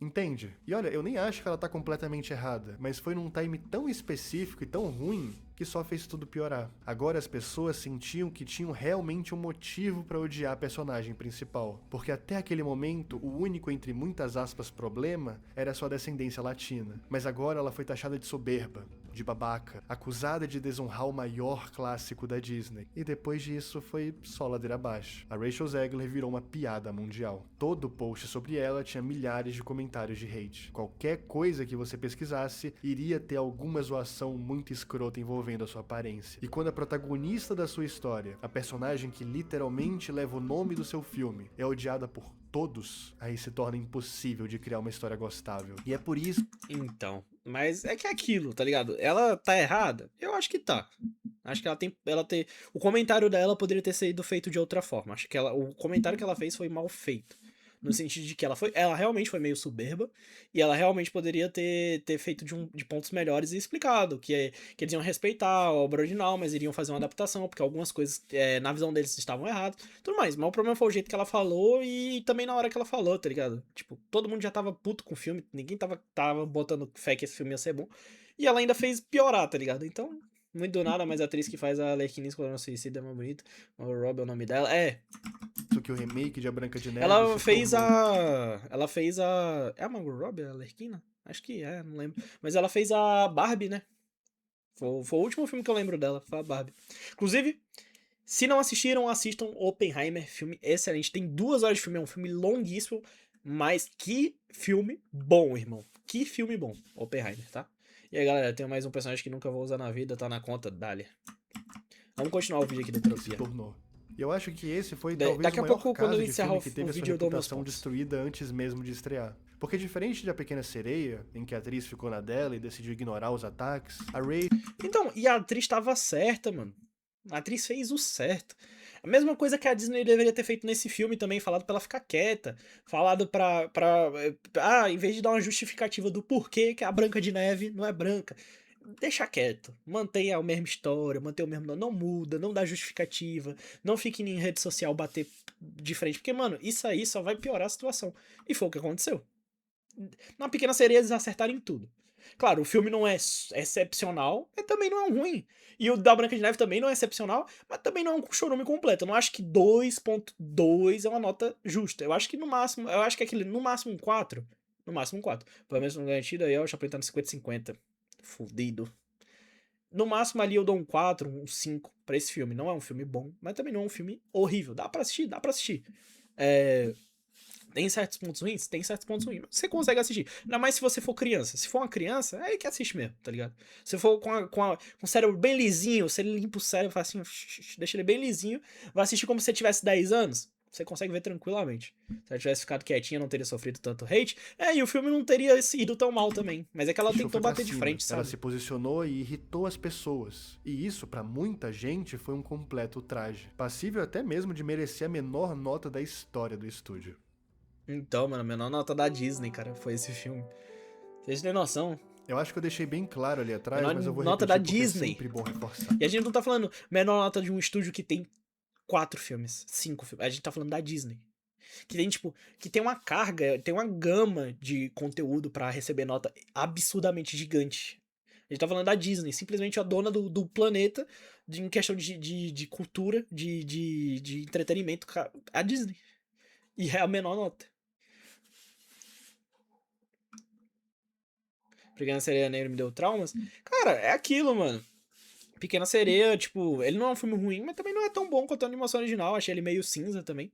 Entende? E olha, eu nem acho que ela tá completamente errada, mas foi num time tão específico e tão ruim que só fez tudo piorar. Agora as pessoas sentiam que tinham realmente um motivo pra odiar a personagem principal, porque até aquele momento o único entre muitas aspas problema era sua descendência latina, mas agora ela foi taxada de soberba, de babaca, acusada de desonrar o maior clássico da Disney. E depois disso foi só ladeira abaixo. A Rachel Zegler virou uma piada mundial. Todo post sobre ela tinha milhares de comentários de hate. Qualquer coisa que você pesquisasse, iria ter alguma zoação muito escrota envolvendo a sua aparência. E quando a protagonista da sua história, a personagem que literalmente leva o nome do seu filme, é odiada por todos, aí se torna impossível de criar uma história gostável. E é por isso... Então, mas é que é aquilo, tá ligado? Ela tá errada? Eu acho que tá. Acho que o comentário dela poderia ter sido feito de outra forma. Acho que o comentário que ela fez foi mal feito. No sentido de que ela realmente foi meio soberba, e ela realmente poderia ter feito de pontos melhores e explicado que eles iam respeitar a obra original, mas iriam fazer uma adaptação, porque algumas coisas, na visão deles, estavam erradas, tudo mais. Mas o problema foi o jeito que ela falou e também na hora que ela falou, tá ligado? Tipo, todo mundo já tava puto com o filme, ninguém tava botando fé que esse filme ia ser bom, e ela ainda fez piorar, tá ligado? Então, muito do nada, mas a atriz que faz a Arlequina em Esquadrão Suicida é mais bonita. O Rob é o nome dela. que o remake de A Branca de Neve Ela se fez tornou... Ela fez a. É a Margot Robbie, a Arlequina? Acho que é, não lembro. Mas ela fez a Barbie, né? Foi o último filme que eu lembro dela, foi a Barbie. Inclusive, se não assistiram, assistam Oppenheimer, filme excelente. Tem 2 horas de filme, é um filme longuíssimo, mas que filme bom, irmão. Que filme bom, Oppenheimer, tá? E aí, galera, tem mais um personagem que nunca vou usar na vida, tá na conta, dale. Vamos continuar o vídeo aqui da se Entropia. tornou. E eu acho que esse foi talvez Daqui o a maior pouco, caso quando eu de encerrar filme o que teve a sua vídeo, eu dou meus reputação pontos. destruída antes mesmo de estrear. Porque diferente de A Pequena Sereia, em que a atriz ficou na dela e decidiu ignorar os ataques, a Ray... Então, e a atriz tava certa, mano. A atriz fez o certo. A mesma coisa que a Disney deveria ter feito nesse filme também, falado pra ela ficar quieta. Falado em vez de dar uma justificativa do porquê que a Branca de Neve não é branca. Deixa quieto. Mantenha a mesma história, mantenha o mesmo nome. Não muda, não dá justificativa. Não fique em rede social bater de frente. Porque, mano, isso aí só vai piorar a situação. E foi o que aconteceu. Na Pequena Sereia eles acertaram em tudo. Claro, o filme não é excepcional, mas também não é ruim. E o da Branca de Neve também não é excepcional, mas também não é um chorume completo. Eu não acho que 2.2 é uma nota justa. Eu acho que no máximo, no máximo um 4. No máximo um 4. Pelo menos no garantido aí, ó, o Chaplin tá no 50-50. Fudido. No máximo ali eu dou um 4, um 5 pra esse filme. Não é um filme bom, mas também não é um filme horrível. Dá pra assistir, dá pra assistir. Tem certos pontos ruins? Tem certos pontos ruins. Mas você consegue assistir. Ainda mais se você for criança. Se for uma criança, é aí que assiste mesmo, tá ligado? Se for com o cérebro bem lisinho, você limpa o cérebro e faz assim, deixa ele bem lisinho, vai assistir como se você tivesse 10 anos. Você consegue ver tranquilamente. Se ela tivesse ficado quietinha, não teria sofrido tanto hate. E o filme não teria ido tão mal também. Mas é que ela Show tentou foi pra bater de cima. frente, Ela sabe? se posicionou e irritou as pessoas. E isso, pra muita gente, foi um completo ultraje. Passível até mesmo de merecer a menor nota da história do estúdio. Então, mano, a menor nota da Disney, cara, foi esse filme. Vocês têm noção? Eu acho que eu deixei bem claro ali atrás, Menor mas eu vou nota repetir da porque Disney. é sempre bom reforçar. E a gente não tá falando menor nota de um estúdio que tem 4 filmes, 5 filmes. A gente tá falando da Disney. Que tem, tipo, que tem uma carga, tem uma gama de conteúdo pra receber nota absurdamente gigante. A gente tá falando da Disney, simplesmente a dona do planeta em questão de cultura, de entretenimento, a Disney. E é a menor nota. Pequena Sereia Negra me deu traumas. Cara, é aquilo, mano. Pequena Sereia, tipo, ele não é um filme ruim, mas também não é tão bom quanto a animação original. Achei ele meio cinza também.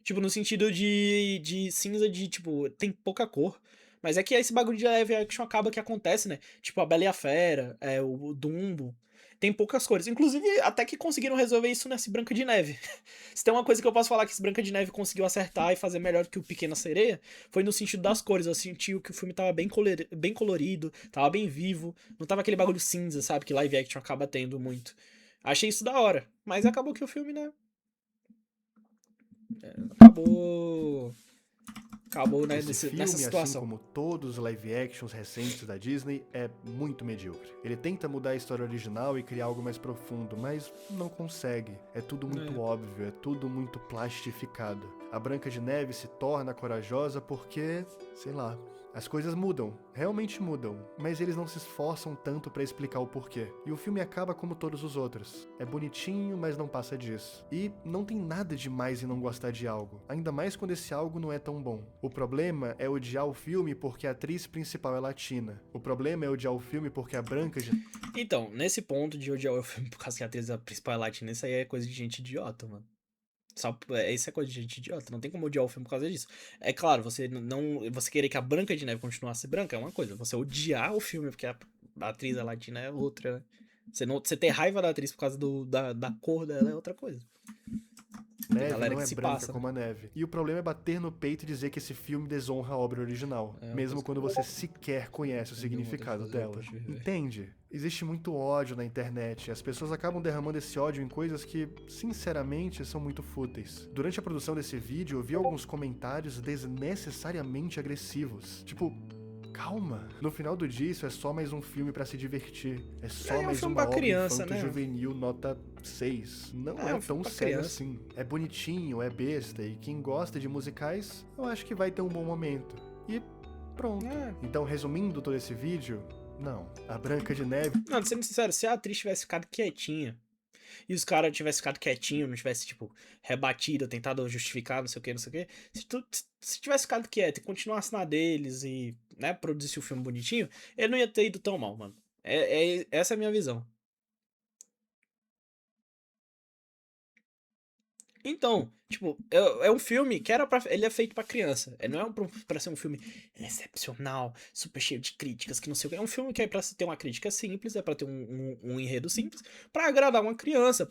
Tipo, no sentido de cinza de, tipo, tem pouca cor. Mas é que esse bagulho de live action acaba que acontece, né? Tipo, a Bela e a Fera, o Dumbo. Tem poucas cores. Inclusive, até que conseguiram resolver isso nesse Branca de Neve. Se tem uma coisa que eu posso falar que esse Branca de Neve conseguiu acertar e fazer melhor que o Pequena Sereia, foi no sentido das cores. Eu senti que o filme tava bem colorido, tava bem vivo. Não tava aquele bagulho cinza, sabe? Que live action acaba tendo muito. Achei isso da hora. Mas acabou que o filme, né? Acabou, né, Esse filme, nessa situação. assim como todos os live actions recentes da Disney, é muito medíocre. Ele tenta mudar a história original e criar algo mais profundo, mas não consegue. É tudo muito óbvio, é tudo muito plastificado. A Branca de Neve se torna corajosa porque, sei lá, As coisas mudam, realmente mudam, mas eles não se esforçam tanto pra explicar o porquê. E o filme acaba como todos os outros. É bonitinho, mas não passa disso. E não tem nada demais em não gostar de algo, ainda mais quando esse algo não é tão bom. O problema é odiar o filme porque a atriz principal é latina. O problema é odiar o filme porque a Branca de... Então, nesse ponto de odiar o filme por causa que a atriz principal é latina, isso aí é coisa de gente idiota, mano. Isso é coisa de gente idiota, não tem como odiar o filme por causa disso. É claro, você querer que a Branca de Neve continuasse branca é uma coisa, você odiar o filme porque a atriz é latina é outra, né? Você ter raiva da atriz por causa da cor dela é outra coisa. Tem Neve galera não que é se branca passa, né? como a neve. E o problema é bater no peito e dizer que esse filme desonra a obra original, mesmo quando você sequer conhece o significado dela. Entende? Existe muito ódio na internet, e as pessoas acabam derramando esse ódio em coisas que, sinceramente, são muito fúteis. Durante a produção desse vídeo, eu vi alguns comentários desnecessariamente agressivos. Tipo, calma. No final do dia, isso é só mais um filme pra se divertir. É só um mais filme uma pra obra criança, né? infanto-juvenil nota 6. Não É é um filme tão pra sério criança. assim. É bonitinho, é besta, e quem gosta de musicais, eu acho que vai ter um bom momento. E pronto. Então, resumindo todo esse vídeo, não. A Branca de Neve... Não, sendo sincero, se a atriz tivesse ficado quietinha e os caras tivessem ficado quietinho, não tivesse, tipo, rebatido, tentado justificar, não sei o que, não sei o que. Se tivesse ficado quieto e continuasse na deles e, né, produzisse o filme bonitinho, ele não ia ter ido tão mal, mano. Essa é a minha visão. Então, tipo, é um filme que ele é feito pra criança. Ele não é pra ser um filme excepcional, super cheio de críticas, que não sei o que. É um filme que é pra ter uma crítica simples, é pra ter um enredo simples, pra agradar uma criança,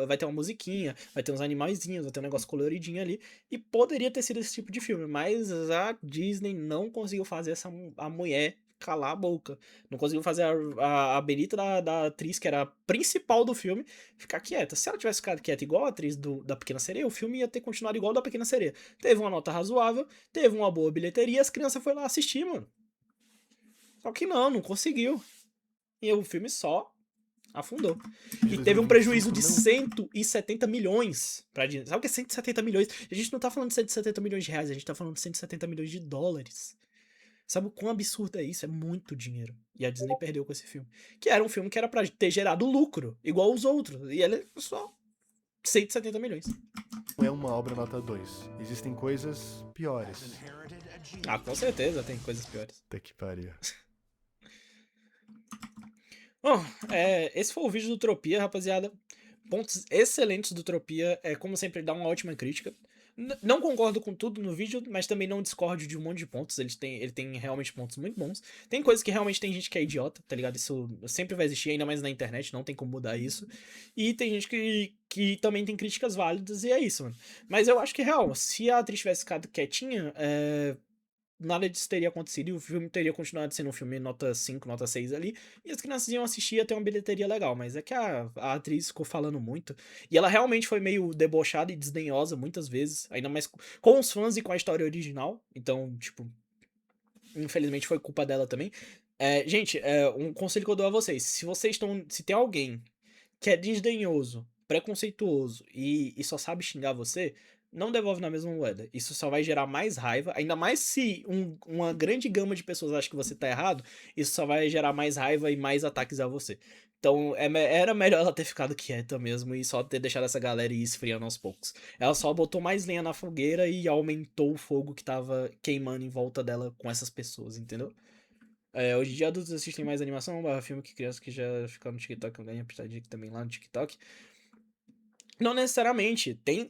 vai ter uma musiquinha, vai ter uns animaizinhos, vai ter um negócio coloridinho ali. E poderia ter sido esse tipo de filme, mas a Disney não conseguiu fazer a mulher calar a boca. Não conseguiu fazer a Benita da atriz, que era a principal do filme, ficar quieta. Se ela tivesse ficado quieta igual a atriz da Pequena Sereia, o filme ia ter continuado igual ao da Pequena Sereia. Teve uma nota razoável, teve uma boa bilheteria, as crianças foram lá assistir, mano. Só que não conseguiu. E o filme só afundou. E teve um prejuízo de 170 milhões pra Disney. Sabe o que é 170 milhões? A gente não tá falando de 170 milhões de reais, a gente tá falando de 170 milhões de dólares. Sabe o quão absurdo é isso? É muito dinheiro. E a Disney perdeu com esse filme. Que era um filme que era pra ter gerado lucro, igual os outros. E ele é só 170 milhões. Não é uma obra nota 2. Existem coisas piores. Ah, com certeza tem coisas piores. Até que pariu. Bom, esse foi o vídeo do Tropia, rapaziada. Pontos excelentes do Tropia. Como sempre, ele dá uma ótima crítica. Não concordo com tudo no vídeo, mas também não discordo de um monte de pontos. Ele tem realmente pontos muito bons. Tem coisas que realmente tem gente que é idiota, tá ligado? Isso sempre vai existir, ainda mais na internet, não tem como mudar isso. E tem gente que também tem críticas válidas, e é isso, mano. Mas eu acho que, real, se a atriz tivesse ficado quietinha, nada disso teria acontecido e o filme teria continuado sendo um filme nota 5, nota 6 ali, e as crianças iam assistir e ia ter uma bilheteria legal, mas é que a atriz ficou falando muito, e ela realmente foi meio debochada e desdenhosa muitas vezes, ainda mais com os fãs e com a história original, então, tipo, infelizmente foi culpa dela também. Gente, um conselho que eu dou a vocês, se tem alguém que é desdenhoso, preconceituoso e só sabe xingar você, não devolve na mesma moeda. Isso só vai gerar mais raiva, ainda mais se uma grande gama de pessoas acha que você tá errado, isso só vai gerar mais raiva e mais ataques a você. Então, era melhor ela ter ficado quieta mesmo e só ter deixado essa galera ir esfriando aos poucos. Ela só botou mais lenha na fogueira e aumentou o fogo que tava queimando em volta dela com essas pessoas, entendeu? Hoje em dia adultos assistem mais animação, filme que crianças que já ficaram no TikTok ganham pitadinha também lá no TikTok. Não necessariamente. Tem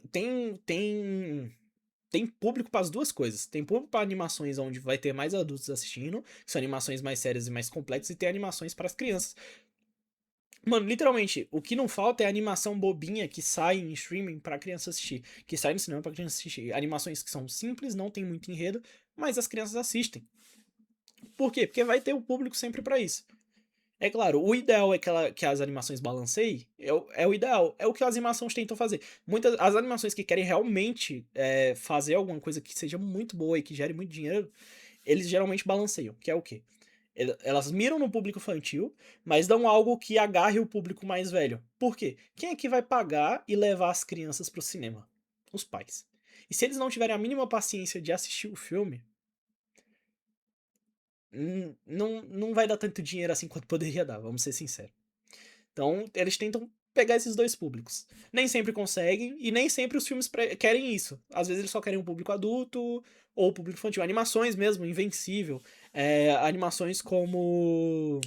público para as duas coisas. Tem público para animações onde vai ter mais adultos assistindo, que são animações mais sérias e mais complexas, e tem animações para as crianças. Mano, literalmente, o que não falta é animação bobinha que sai em streaming pra criança assistir. Que sai no cinema pra criança assistir. Animações que são simples, não tem muito enredo, mas as crianças assistem. Por quê? Porque vai ter o público sempre pra isso. É claro, o ideal é que as animações balanceiem, é o ideal, é o que as animações tentam fazer. As animações que querem realmente fazer alguma coisa que seja muito boa e que gere muito dinheiro, eles geralmente balanceiam, que é o quê? Elas miram no público infantil, mas dão algo que agarre o público mais velho. Por quê? Quem é que vai pagar e levar as crianças pro cinema? Os pais. E se eles não tiverem a mínima paciência de assistir o filme, não vai dar tanto dinheiro assim quanto poderia dar, vamos ser sinceros. Então, eles tentam pegar esses dois públicos. Nem sempre conseguem, e nem sempre os filmes querem isso. Às vezes eles só querem um público adulto, ou o público infantil. Animações mesmo, Invencível. Animações como...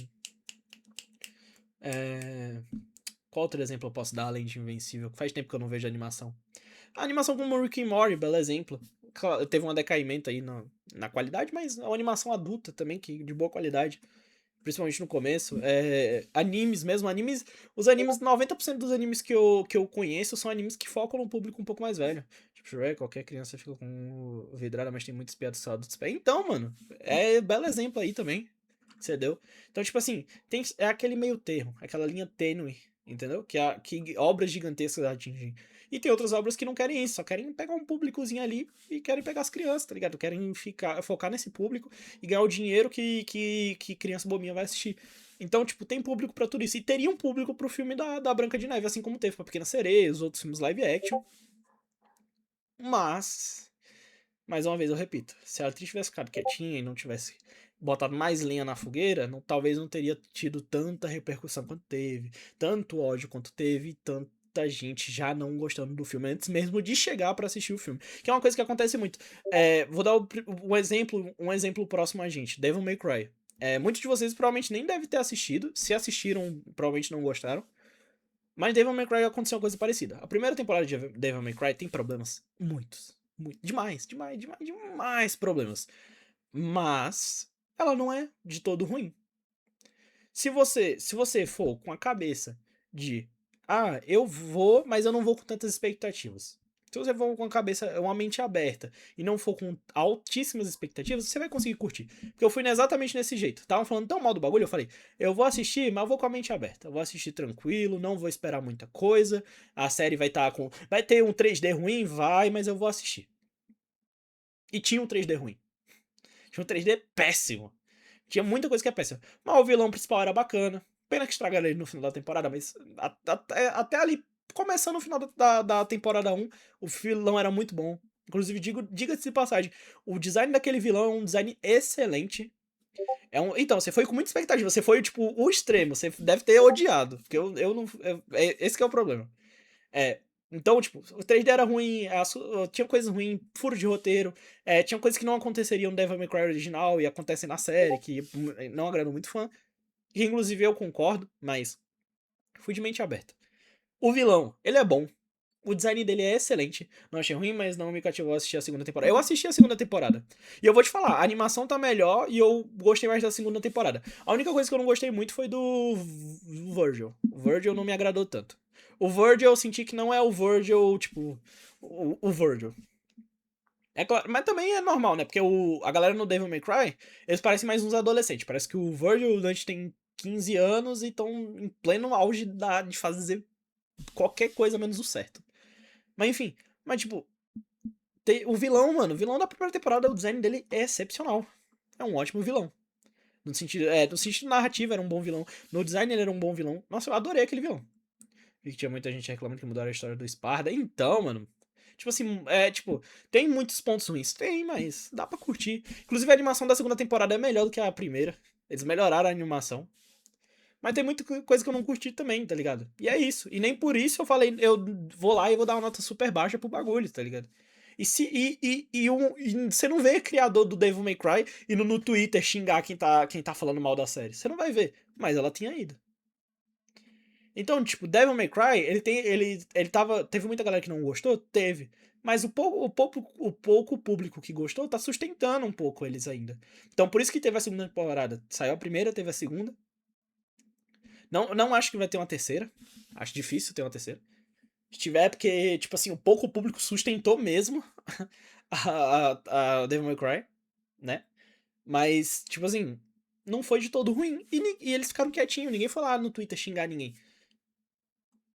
Qual outro exemplo eu posso dar além de Invencível? Faz tempo que eu não vejo animação. A animação como Rick and Morty, belo exemplo. Teve um decaimento aí na qualidade, mas é uma animação adulta também, que de boa qualidade. Principalmente no começo. Animes mesmo, os animes, 90% dos animes que eu conheço são animes que focam no público um pouco mais velho. Tipo, Shrek, qualquer criança fica com vidrada, mas tem muitas piadas só adultos. Então, mano, belo exemplo aí também. Entendeu? Então, tipo assim, é aquele meio termo, aquela linha tênue, entendeu? Que obras gigantescas atingem. E tem outras obras que não querem isso, só querem pegar um públicozinho ali e querem pegar as crianças, tá ligado? Querem focar nesse público e ganhar o dinheiro que criança bobinha vai assistir. Então, tipo, tem público pra tudo isso. E teria um público pro filme da Branca de Neve, assim como teve pra Pequena Sereia, os outros filmes live action. Mas, mais uma vez eu repito, se a atriz tivesse ficado quietinha e não tivesse botado mais lenha na fogueira, talvez não teria tido tanta repercussão quanto teve, tanto ódio quanto teve, tanta gente já não gostando do filme antes mesmo de chegar pra assistir o filme. Que é uma coisa que acontece muito. Vou dar um exemplo próximo a gente, Devil May Cry. Muitos de vocês provavelmente nem devem ter assistido, se assistiram, provavelmente não gostaram. Mas Devil May Cry aconteceu uma coisa parecida. A primeira temporada de Devil May Cry tem problemas. Muitos. Demais problemas. Mas ela não é de todo ruim. Se você for com a cabeça de eu vou, mas eu não vou com tantas expectativas. Se você for com a cabeça, uma mente aberta e não for com altíssimas expectativas, você vai conseguir curtir. Porque eu fui exatamente nesse jeito. Estavam falando tão mal do bagulho, eu falei, eu vou assistir, mas eu vou com a mente aberta. Eu vou assistir tranquilo, não vou esperar muita coisa. A série vai estar com. Vai ter um 3D ruim? Vai, mas eu vou assistir. E tinha um 3D ruim. Tinha um 3D péssimo. Tinha muita coisa que é péssima. Mas o vilão principal era bacana. Pena que estragaram ele no final da temporada, mas até ali, começando no final da temporada 1, o vilão era muito bom. Inclusive, diga-se de passagem, o design daquele vilão é um design excelente. Então, você foi com muita expectativa, você foi, tipo, o extremo, você deve ter odiado, porque eu não... esse que é o problema. Então, tipo, o 3D era ruim, tinha coisas ruins, furo de roteiro, tinha coisas que não aconteceriam no Devil May Cry original e acontecem na série, que não agradam muito fã. E, inclusive, eu concordo, mas fui de mente aberta. O vilão, ele é bom. O design dele é excelente. Não achei ruim, mas não me cativou a assistir a segunda temporada. Eu assisti a segunda temporada. E eu vou te falar, a animação tá melhor e eu gostei mais da segunda temporada. A única coisa que eu não gostei muito foi do Virgil. O Virgil não me agradou tanto. O Virgil eu senti que não é o Virgil, tipo, o Virgil. É claro, mas também é normal, né? Porque a galera no Devil May Cry, eles parecem mais uns adolescentes. Parece que o Virgil e o Dante tem 15 anos e estão em pleno auge de fazer qualquer coisa menos o certo. Mas enfim, tipo, o vilão, mano, o vilão da primeira temporada, o design dele é excepcional. É um ótimo vilão. No sentido narrativo, era um bom vilão. No design, ele era um bom vilão. Nossa, eu adorei aquele vilão. Vi que tinha muita gente reclamando que mudaram a história do Sparda. Então, mano, tipo assim, tem muitos pontos ruins. Tem, mas dá pra curtir. Inclusive, a animação da segunda temporada é melhor do que a primeira. Eles melhoraram a animação. Mas tem muita coisa que eu não curti também, tá ligado? E é isso. E nem por isso eu falei, eu vou lá e vou dar uma nota super baixa pro bagulho, tá ligado? E você não vê criador do Devil May Cry indo no Twitter xingar quem tá falando mal da série. Você não vai ver. Mas ela tinha ido. Então, tipo, Devil May Cry, teve muita galera que não gostou? Teve. Mas o pouco público que gostou tá sustentando um pouco eles ainda. Então, por isso que teve a segunda temporada. Saiu a primeira, teve a segunda. Não acho que vai ter uma terceira. Acho difícil ter uma terceira. Se tiver, porque, tipo assim, o pouco público sustentou mesmo a Devil May Cry, né? Mas, tipo assim, não foi de todo ruim. E eles ficaram quietinhos, ninguém foi lá no Twitter xingar ninguém.